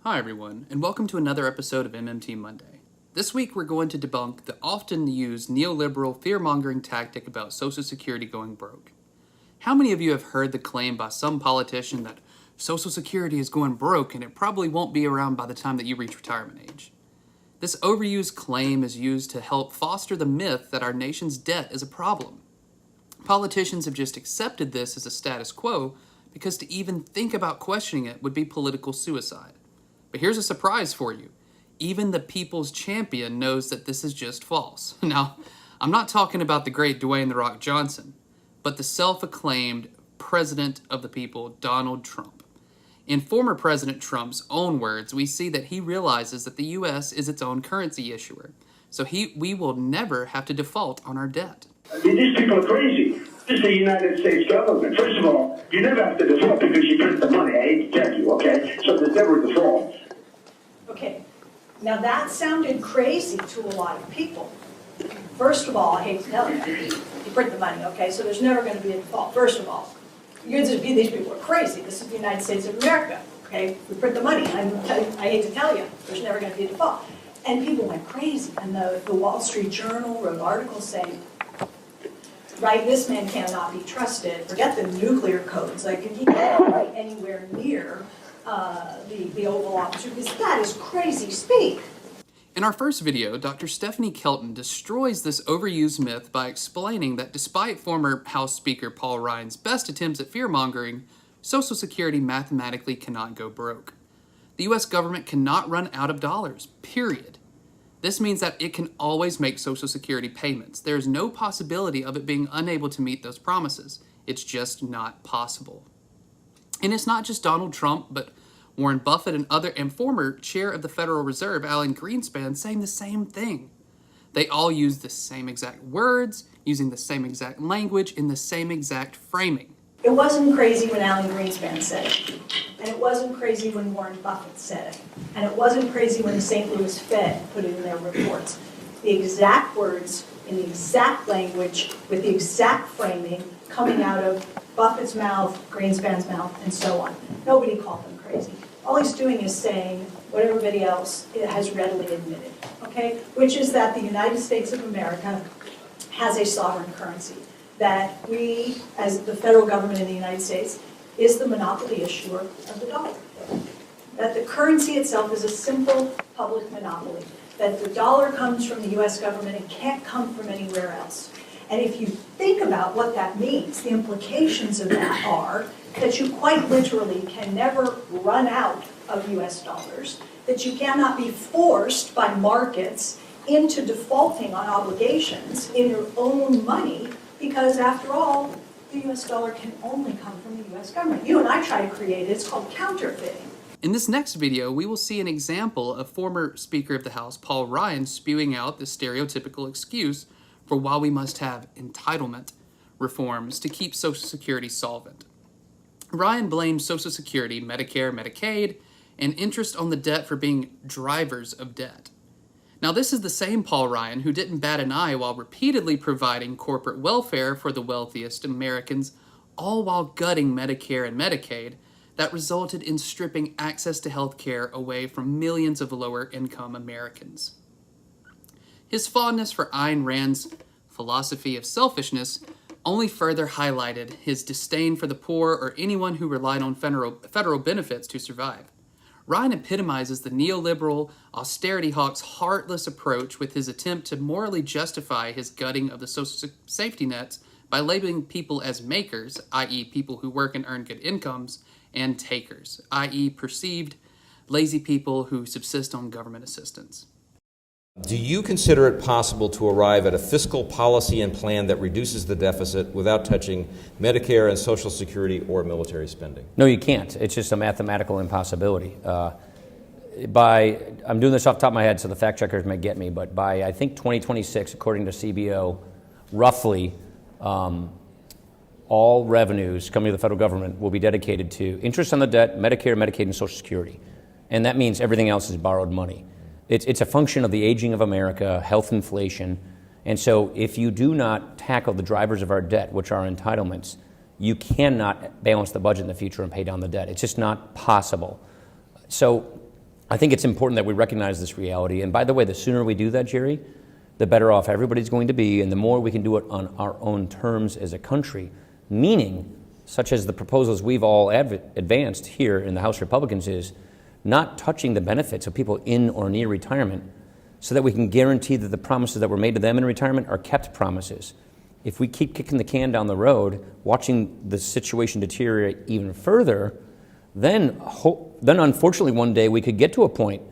Hi everyone, and welcome to another episode of MMT Monday. This week we're going to debunk the often used neoliberal fear-mongering tactic about Social Security going broke. How many of you have heard the claim by some politician that Social Security is going broke and it probably won't be around by the time that you reach retirement age? This overused claim is used to help foster the myth that our nation's debt is a problem. Politicians have just accepted this as a status quo because to even think about questioning it would be political suicide. But here's a surprise for you. Even the people's champion knows that this is just false. Now, I'm not talking about the great Dwayne "The Rock" Johnson, but the self-acclaimed president of the people, Donald Trump. In former President Trump's own words, we see that he realizes that the U.S. is its own currency issuer, so we will never have to default on our debt. I mean, these people are crazy. This is the United States government. First of all, you never have to default because you print the money. I hate to tell you, okay? So there's never a default. Okay, now that sounded crazy to a lot of people. First of all, I hate to tell you, you print the money, okay? So there's never going to be a default. First of all, these people are crazy. This is the United States of America, okay? We print the money. I hate to tell you, there's never going to be a default. And people went crazy, and the Wall Street Journal wrote articles saying, right, this man cannot be trusted. Forget the nuclear codes. Like, he can't be anywhere near the Oval Office, because that is crazy speak. In our first video, Dr. Stephanie Kelton destroys this overused myth by explaining that despite former House Speaker Paul Ryan's best attempts at fear-mongering, Social Security mathematically cannot go broke. The U.S. government cannot run out of dollars, period. This means that it can always make Social Security payments. There is no possibility of it being unable to meet those promises. It's just not possible. And it's not just Donald Trump, but Warren Buffett and former chair of the Federal Reserve, Alan Greenspan, saying the same thing. They all use the same exact words, using the same exact language, in the same exact framing. It wasn't crazy when Alan Greenspan said it, and it wasn't crazy when Warren Buffett said it, and it wasn't crazy when the St. Louis Fed put it in their reports. The exact words, in the exact language, with the exact framing, coming out of Buffett's mouth, Greenspan's mouth, and so on. Nobody called them crazy. All he's doing is saying what everybody else has readily admitted, okay? Which is that the United States of America has a sovereign currency, that we, as the federal government in the United States, is the monopoly issuer of the dollar. That the currency itself is a simple public monopoly, that the dollar comes from the U.S. government and can't come from anywhere else. And if you think about what that means, the implications of that are that you quite literally can never run out of U.S. dollars, that you cannot be forced by markets into defaulting on obligations in your own money, because after all, the U.S. dollar can only come from the U.S. government. You and I try to create it. It's called counterfeiting. In this next video, we will see an example of former Speaker of the House, Paul Ryan, spewing out the stereotypical excuse for why we must have entitlement reforms to keep Social Security solvent. Ryan blames Social Security, Medicare, Medicaid, and interest on the debt for being drivers of debt. Now, this is the same Paul Ryan who didn't bat an eye while repeatedly providing corporate welfare for the wealthiest Americans, all while gutting Medicare and Medicaid, that resulted in stripping access to health care away from millions of lower-income Americans. His fondness for Ayn Rand's philosophy of selfishness only further highlighted his disdain for the poor or anyone who relied on federal benefits to survive. Ryan epitomizes the neoliberal austerity hawk's heartless approach with his attempt to morally justify his gutting of the social safety nets by labeling people as makers, i.e. people who work and earn good incomes, and takers, i.e. perceived lazy people who subsist on government assistance. Do you consider it possible to arrive at a fiscal policy and plan that reduces the deficit without touching Medicare and Social Security or military spending? No, you can't. It's just a mathematical impossibility. I'm doing this off the top of my head, so the fact checkers may get me, but by, I think, 2026, according to CBO, roughly all revenues coming to the federal government will be dedicated to interest on the debt, Medicare, Medicaid, and Social Security. And that means everything else is borrowed money. It's a function of the aging of America, health inflation. And so if you do not tackle the drivers of our debt, which are entitlements, you cannot balance the budget in the future and pay down the debt. It's just not possible. So I think it's important that we recognize this reality. And by the way, the sooner we do that, Jerry, the better off everybody's going to be, and the more we can do it on our own terms as a country, meaning, such as the proposals we've all advanced here in the House Republicans, is not touching the benefits of people in or near retirement so that we can guarantee that the promises that were made to them in retirement are kept promises. If we keep kicking the can down the road, watching the situation deteriorate even further, then unfortunately one day we could get to a point,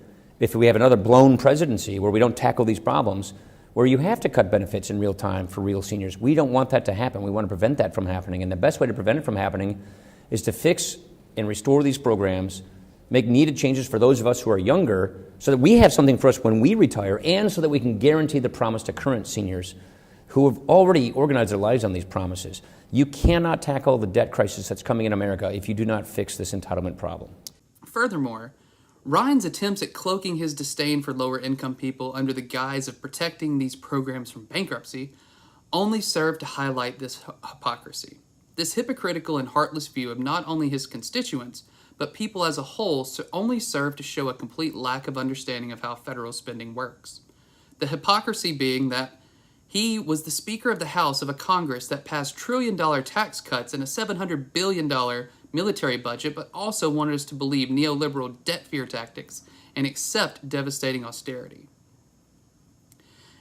if we have another blown presidency where we don't tackle these problems, where you have to cut benefits in real time for real seniors. We don't want that to happen. We want to prevent that from happening. And the best way to prevent it from happening is to fix and restore these programs, make needed changes for those of us who are younger so that we have something for us when we retire, and so that we can guarantee the promise to current seniors who have already organized their lives on these promises. You cannot tackle the debt crisis that's coming in America if you do not fix this entitlement problem. Furthermore, Ryan's attempts at cloaking his disdain for lower-income people under the guise of protecting these programs from bankruptcy only serve to highlight this hypocrisy. This hypocritical and heartless view of not only his constituents, but people as a whole, only serve to show a complete lack of understanding of how federal spending works. The hypocrisy being that he was the Speaker of the House of a Congress that passed trillion-dollar tax cuts and a $700 billion military budget, but also wanted us to believe neoliberal debt fear tactics and accept devastating austerity.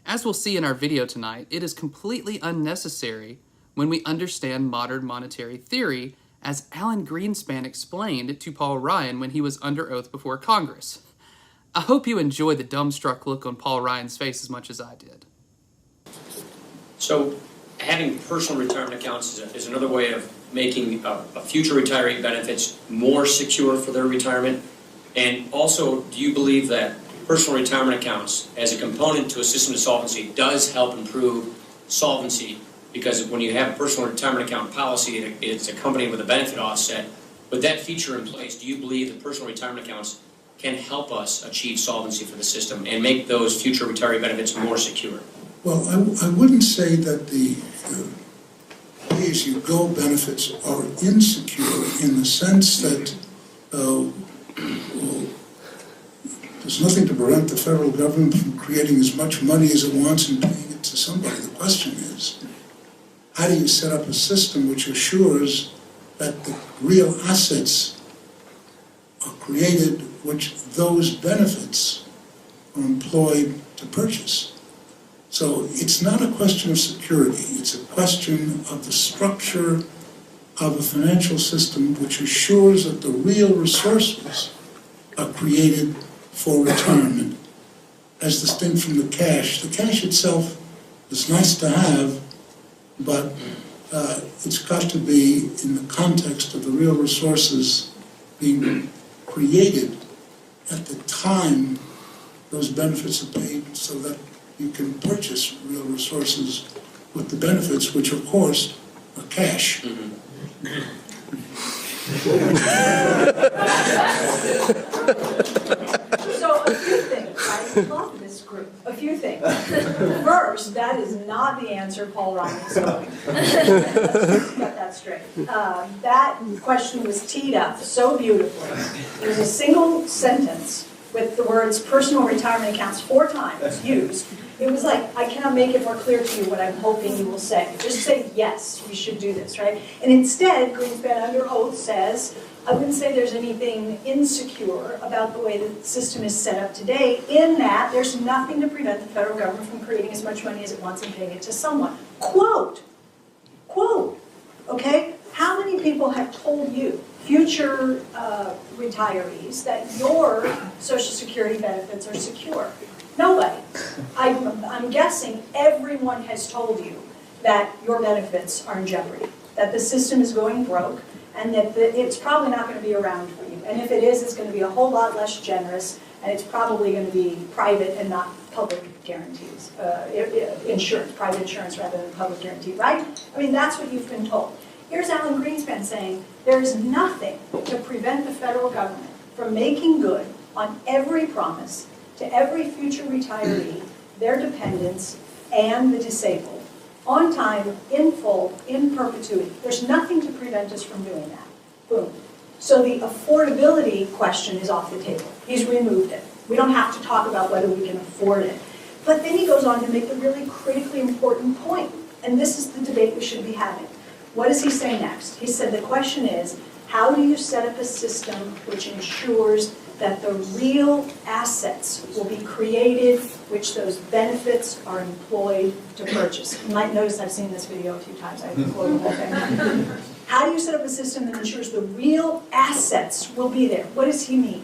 As we'll see in our video tonight, it is completely unnecessary when we understand modern monetary theory, as Alan Greenspan explained to Paul Ryan when he was under oath before Congress. I hope you enjoyed the dumbstruck look on Paul Ryan's face as much as I did. So having personal retirement accounts is another way of making a future retiree benefits more secure for their retirement. And also, do you believe that personal retirement accounts as a component to a system of solvency does help improve solvency? Because when you have a personal retirement account policy, it's accompanied with a benefit offset. With that feature in place, do you believe that personal retirement accounts can help us achieve solvency for the system and make those future retiree benefits more secure? Well, I wouldn't say that the pay-as-you-go benefits are insecure in the sense that there's nothing to prevent the federal government from creating as much money as it wants and paying it to somebody. The question is, how do you set up a system which assures that the real assets are created, which those benefits are employed to purchase? So it's not a question of security, it's a question of the structure of a financial system which assures that the real resources are created for retirement, as distinct from the cash. The cash itself is nice to have, but it's got to be in the context of the real resources being created at the time those benefits are paid, so that you can purchase real resources with the benefits, which of course are cash. So a few things. I love this group. A few things. First, that is not the answer Paul Ryan is going. Let's get that straight. That question was teed up so beautifully. There's a single sentence with the words personal retirement accounts 4 times used. It was like, I cannot make it more clear to you what I'm hoping you will say. Just say, yes, we should do this, right? And instead, Greenspan under oath says, I wouldn't say there's anything insecure about the way the system is set up today, in that there's nothing to prevent the federal government from creating as much money as it wants and paying it to someone. Quote, okay? How many people have told you, future retirees, that your Social Security benefits are secure? Nobody. I'm guessing everyone has told you that your benefits are in jeopardy, that the system is going broke, and that it's probably not going to be around for you. And if it is, it's going to be a whole lot less generous, and it's probably going to be private and not public guarantees, insurance, private insurance rather than public guarantee, right? I mean, that's what you've been told. Here's Alan Greenspan saying, there is nothing to prevent the federal government from making good on every promise to every future retiree, their dependents, and the disabled, on time, in full, in perpetuity. There's nothing to prevent us from doing that. Boom. So the affordability question is off the table. He's removed it. We don't have to talk about whether we can afford it. But then he goes on to make a really critically important point, and this is the debate we should be having. What does he say next? He said the question is, how do you set up a system which ensures that the real assets will be created, which those benefits are employed to purchase? You might notice I've seen this video a few times. I've quoted the whole thing. How do you set up a system that ensures the real assets will be there? What does he mean?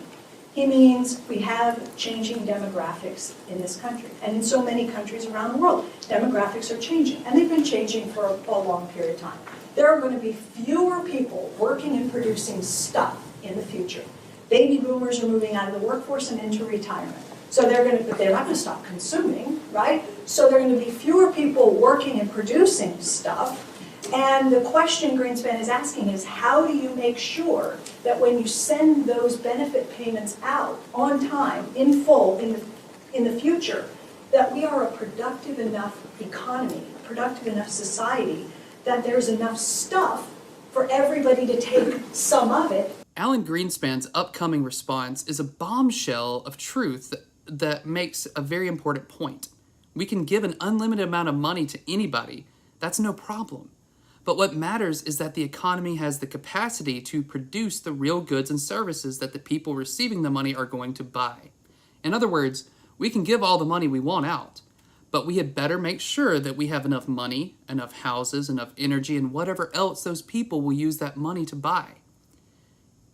He means we have changing demographics in this country, and in so many countries around the world. Demographics are changing, and they've been changing for a long period of time. There are going to be fewer people working and producing stuff in the future. Baby boomers are moving out of the workforce and into retirement. So but they're not going to stop consuming, right? So there are going to be fewer people working and producing stuff. And the question Greenspan is asking is, how do you make sure that when you send those benefit payments out on time, in full, in the future, that we are a productive enough economy, a productive enough society, that there's enough stuff for everybody to take some of it. Alan Greenspan's upcoming response is a bombshell of truth that makes a very important point. We can give an unlimited amount of money to anybody. That's no problem. But what matters is that the economy has the capacity to produce the real goods and services that the people receiving the money are going to buy. In other words, we can give all the money we want out, but we had better make sure that we have enough money, enough houses, enough energy, and whatever else those people will use that money to buy.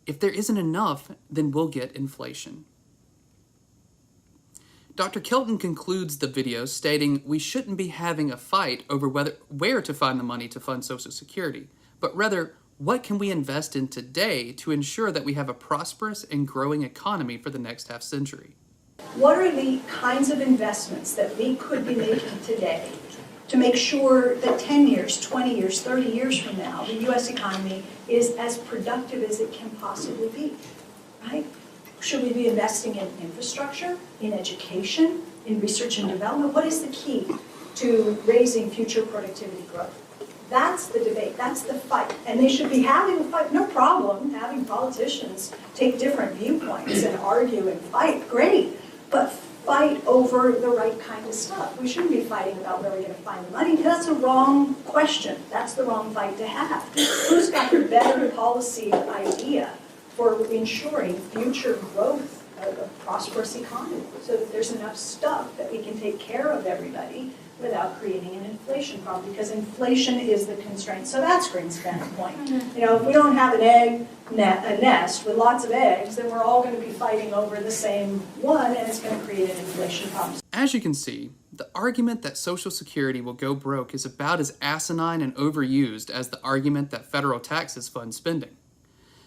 If there isn't enough, then we'll get inflation. Dr. Kelton concludes the video stating we shouldn't be having a fight over where to find the money to fund Social Security, but rather, what can we invest in today to ensure that we have a prosperous and growing economy for the next half century? What are the kinds of investments that we could be making today to make sure that 10 years, 20 years, 30 years from now, the U.S. economy is as productive as it can possibly be, right? Should we be investing in infrastructure, in education, in research and development? What is the key to raising future productivity growth? That's the debate, that's the fight. And they should be having a fight, no problem, having politicians take different viewpoints and argue and fight, great. But fight over the right kind of stuff. We shouldn't be fighting about where we're going to find the money. That's a wrong question. That's the wrong fight to have. Who's got the better policy idea for ensuring future growth of a prosperous economy so that there's enough stuff that we can take care of everybody without creating an inflation problem, because inflation is the constraint. So that's Greenspan's point. You know, if we don't have a nest with lots of eggs, then we're all going to be fighting over the same one, and it's going to create an inflation problem. As you can see, the argument that Social Security will go broke is about as asinine and overused as the argument that federal taxes fund spending.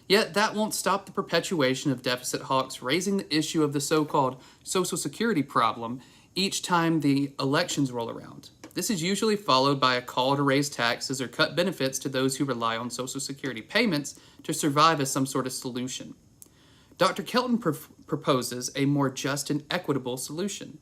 Yet that won't stop the perpetuation of deficit hawks raising the issue of the so-called Social Security problem each time the elections roll around. This is usually followed by a call to raise taxes or cut benefits to those who rely on Social Security payments to survive as some sort of solution. Dr. Kelton proposes a more just and equitable solution.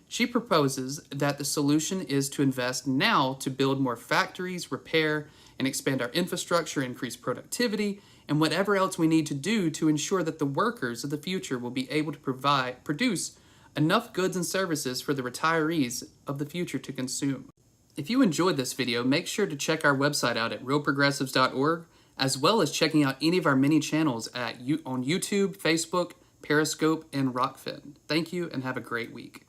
She proposes that the solution is to invest now to build more factories, repair, and expand our infrastructure, increase productivity, and whatever else we need to do to ensure that the workers of the future will be able to produce enough goods and services for the retirees of the future to consume. If you enjoyed this video, make sure to check our website out at realprogressives.org, as well as checking out any of our many channels on YouTube, Facebook, Periscope, and Rockfin. Thank you and have a great week.